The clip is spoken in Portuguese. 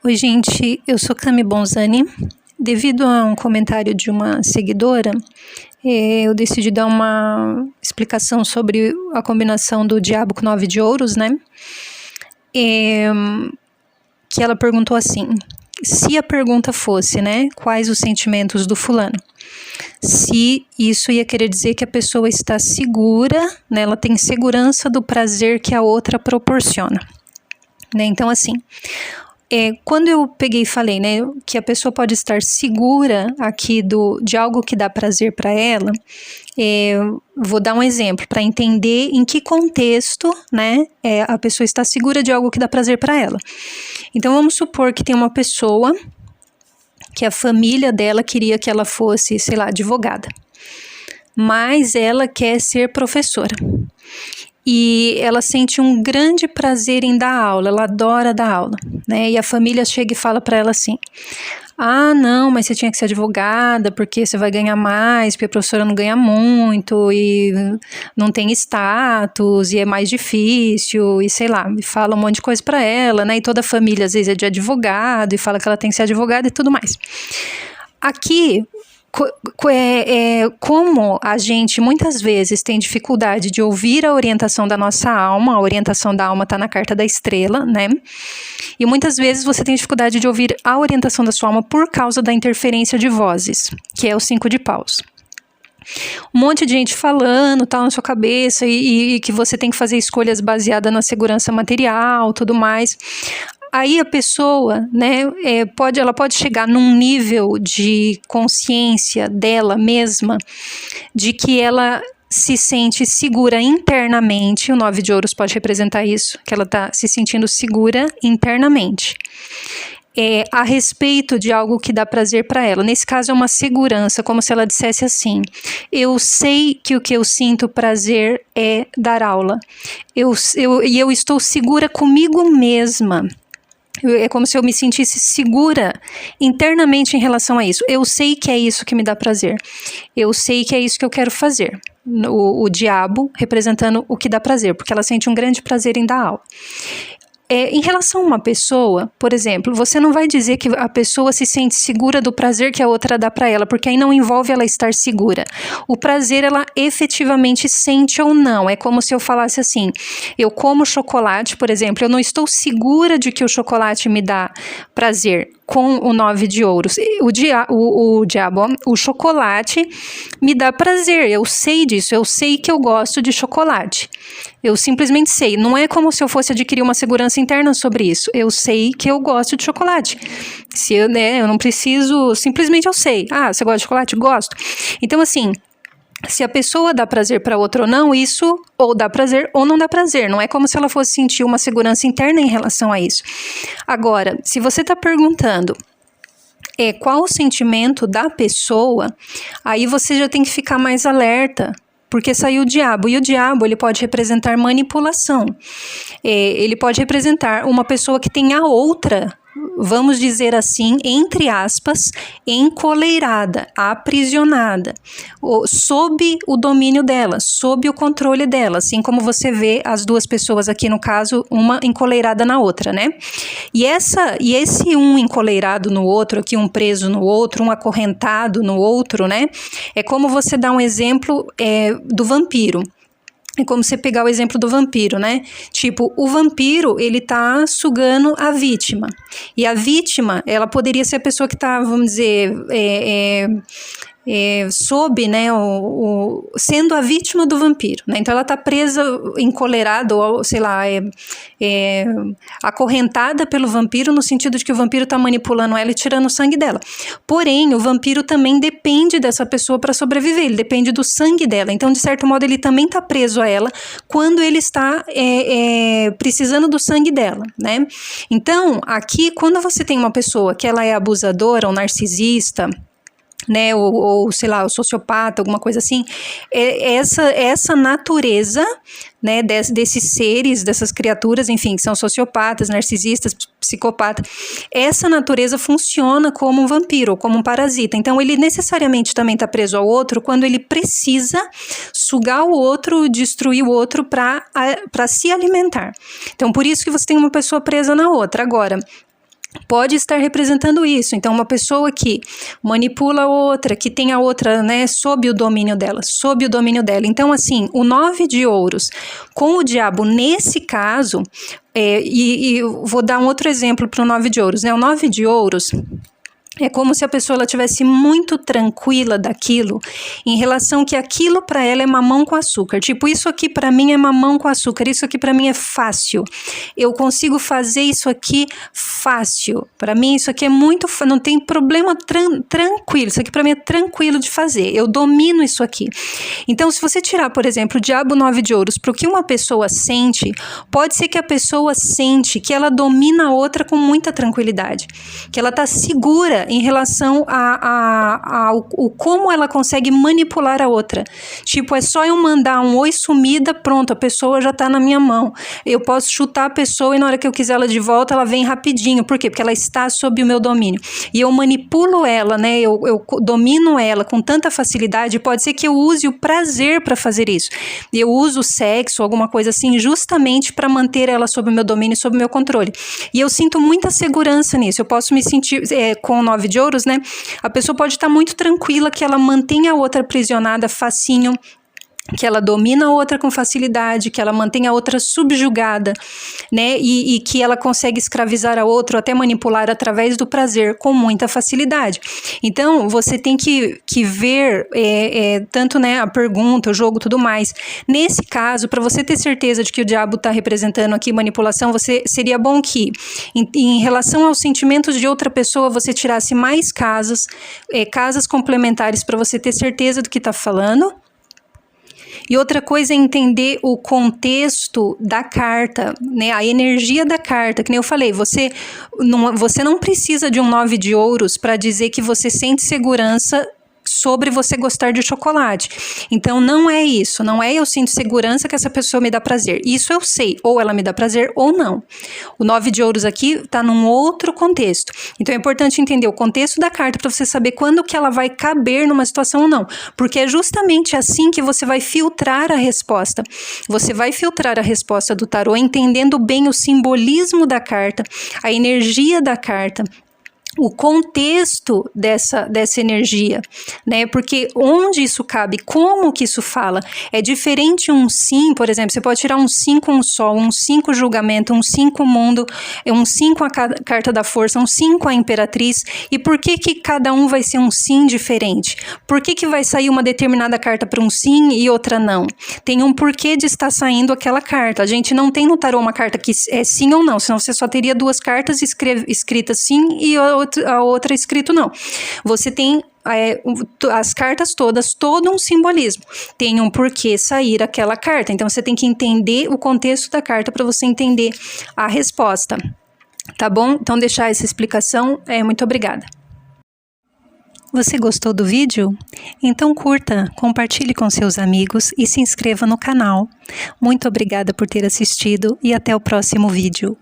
Oi, gente, eu sou Cami Bonzani. Devido a um comentário de uma seguidora, eu decidi dar uma explicação sobre a combinação do diabo com 9 de ouros, né? Que ela perguntou assim, se a pergunta fosse, né, quais os sentimentos do fulano? Se isso ia querer dizer que a pessoa está segura, né, ela tem segurança do prazer que a outra proporciona, né? Então, assim, quando eu peguei e falei, né, que a pessoa pode estar segura aqui de algo que dá prazer para ela, vou dar um exemplo para entender em que contexto, né, a pessoa está segura de algo que dá prazer para ela. Então, vamos supor que tem uma pessoa que a família dela queria que ela fosse, sei lá, advogada, mas ela quer ser professora. E ela sente um grande prazer em dar aula, ela adora dar aula, né? E a família chega e fala para ela assim, não, mas você tinha que ser advogada, porque você vai ganhar mais, porque a professora não ganha muito, e não tem status, e é mais difícil, e sei lá, e fala um monte de coisa para ela, né? E toda a família às vezes é de advogado, e fala que ela tem que ser advogada e tudo mais. Aqui, como a gente muitas vezes tem dificuldade de ouvir a orientação da nossa alma, a orientação da alma está na carta da estrela, né? E muitas vezes você tem dificuldade de ouvir a orientação da sua alma por causa da interferência de vozes, que é o 5 de paus. Um monte de gente falando, tal, na sua cabeça, e que você tem que fazer escolhas baseadas na segurança material, tudo mais. Aí a pessoa, né, ela pode chegar num nível de consciência dela mesma, de que ela se sente segura internamente, o 9 de ouros pode representar isso, que ela está se sentindo segura internamente. A respeito de algo que dá prazer para ela. Nesse caso é uma segurança, como se ela dissesse assim, eu sei que o que eu sinto prazer é dar aula, e eu estou segura comigo mesma. É como se eu me sentisse segura internamente em relação a isso. Eu sei que é isso que me dá prazer. Eu sei que é isso que eu quero fazer. O diabo representando o que dá prazer, porque ela sente um grande prazer em dar aula. Em relação a uma pessoa, por exemplo, você não vai dizer que a pessoa se sente segura do prazer que a outra dá para ela, porque aí não envolve ela estar segura. O prazer ela efetivamente sente ou não. É como se eu falasse assim, eu como chocolate, por exemplo, eu não estou segura de que o chocolate me dá prazer. Com o 9 de ouros, o chocolate me dá prazer, eu sei disso, eu sei que eu gosto de chocolate, eu simplesmente sei, não é como se eu fosse adquirir uma segurança interna sobre isso, eu sei que eu gosto de chocolate, eu não preciso, simplesmente eu sei, você gosta de chocolate? Gosto. Então assim, se a pessoa dá prazer para outra ou não, isso ou dá prazer ou não dá prazer. Não é como se ela fosse sentir uma segurança interna em relação a isso. Agora, se você está perguntando qual o sentimento da pessoa, aí você já tem que ficar mais alerta, porque saiu o diabo. E o diabo ele pode representar manipulação. Ele pode representar uma pessoa que tem a outra, vamos dizer assim, entre aspas, encoleirada, aprisionada, sob o domínio dela, sob o controle dela, assim como você vê as duas pessoas aqui no caso, uma encoleirada na outra, né? E esse um encoleirado no outro, aqui um preso no outro, um acorrentado no outro, né? É como você dá um exemplo do vampiro. É como você pegar o exemplo do vampiro, né? Tipo, o vampiro, ele tá sugando a vítima. E a vítima, ela poderia ser a pessoa que tá, vamos dizer, sob, né, sendo a vítima do vampiro, né? Então ela tá presa, encolerada, ou sei lá, acorrentada pelo vampiro, no sentido de que o vampiro tá manipulando ela e tirando o sangue dela. Porém, o vampiro também depende dessa pessoa para sobreviver, ele depende do sangue dela. Então, de certo modo, ele também tá preso a ela quando ele está precisando do sangue dela, né? Então, aqui, quando você tem uma pessoa que ela é abusadora ou narcisista, né, ou sei lá, o sociopata, alguma coisa assim, essa natureza, né, desses seres, dessas criaturas, enfim, que são sociopatas, narcisistas, psicopatas, essa natureza funciona como um vampiro, ou como um parasita. Então, ele necessariamente também está preso ao outro quando ele precisa sugar o outro, destruir o outro para se alimentar. Então, por isso que você tem uma pessoa presa na outra. Agora, pode estar representando isso. Então, uma pessoa que manipula a outra, que tem a outra, né, sob o domínio dela. Então, assim, o 9 de ouros com o diabo, nesse caso, e vou dar um outro exemplo para o 9 de ouros, né? O 9 de ouros é como se a pessoa estivesse muito tranquila daquilo, em relação que aquilo para ela é mamão com açúcar. Tipo, isso aqui para mim é mamão com açúcar, isso aqui para mim é fácil. Eu consigo fazer isso aqui fácil. Para mim isso aqui é muito, não tem problema, tranquilo. Isso aqui para mim é tranquilo de fazer. Eu domino isso aqui. Então, se você tirar, por exemplo, o diabo 9 de ouros para o que uma pessoa sente, pode ser que a pessoa sente que ela domina a outra com muita tranquilidade, que ela está segura em relação ao como ela consegue manipular a outra. Tipo, é só eu mandar um oi sumida, pronto, a pessoa já tá na minha mão. Eu posso chutar a pessoa e na hora que eu quiser ela de volta, ela vem rapidinho. Por quê? Porque ela está sob o meu domínio. E eu manipulo ela, né? Eu domino ela com tanta facilidade, pode ser que eu use o prazer para fazer isso. Eu uso o sexo, alguma coisa assim, justamente para manter ela sob o meu domínio, sob o meu controle. E eu sinto muita segurança nisso. Eu posso me sentir, com 9 de ouros, né? A pessoa pode estar muito tranquila que ela mantém a outra aprisionada facinho, que ela domina a outra com facilidade, que ela mantém a outra subjugada, né, e que ela consegue escravizar a outra, ou até manipular através do prazer com muita facilidade. Então, você tem que ver tanto, né, a pergunta, o jogo, tudo mais. Nesse caso, para você ter certeza de que o diabo está representando aqui manipulação, seria bom que, em relação aos sentimentos de outra pessoa, você tirasse mais casas complementares para você ter certeza do que está falando. E outra coisa é entender o contexto da carta, né? A energia da carta, que nem eu falei, você não precisa de um 9 de ouros para dizer que você sente segurança sobre você gostar de chocolate. Então, não é isso. Não é eu sinto segurança que essa pessoa me dá prazer. Isso eu sei. Ou ela me dá prazer ou não. O 9 de ouros aqui está num outro contexto. Então, é importante entender o contexto da carta para você saber quando que ela vai caber numa situação ou não. Porque é justamente assim que você vai filtrar a resposta. Você vai filtrar a resposta do tarô entendendo bem o simbolismo da carta, a energia da carta, o contexto dessa energia, né? Porque onde isso cabe, como que isso fala, é diferente um sim, por exemplo, você pode tirar um sim com o sol, um sim com o julgamento, um sim com o mundo, um sim com a carta da força, um sim com a imperatriz, e por que cada um vai ser um sim diferente? Por que vai sair uma determinada carta para um sim e outra não? Tem um porquê de estar saindo aquela carta. A gente não tem no tarô uma carta que é sim ou não, senão você só teria duas cartas escritas sim e a outra escrito não. Você tem as cartas todas, todo um simbolismo. Tem um porquê sair aquela carta. Então, você tem que entender o contexto da carta para você entender a resposta. Tá bom? Então, deixar essa explicação. Muito obrigada. Você gostou do vídeo? Então curta, compartilhe com seus amigos e se inscreva no canal. Muito obrigada por ter assistido e até o próximo vídeo.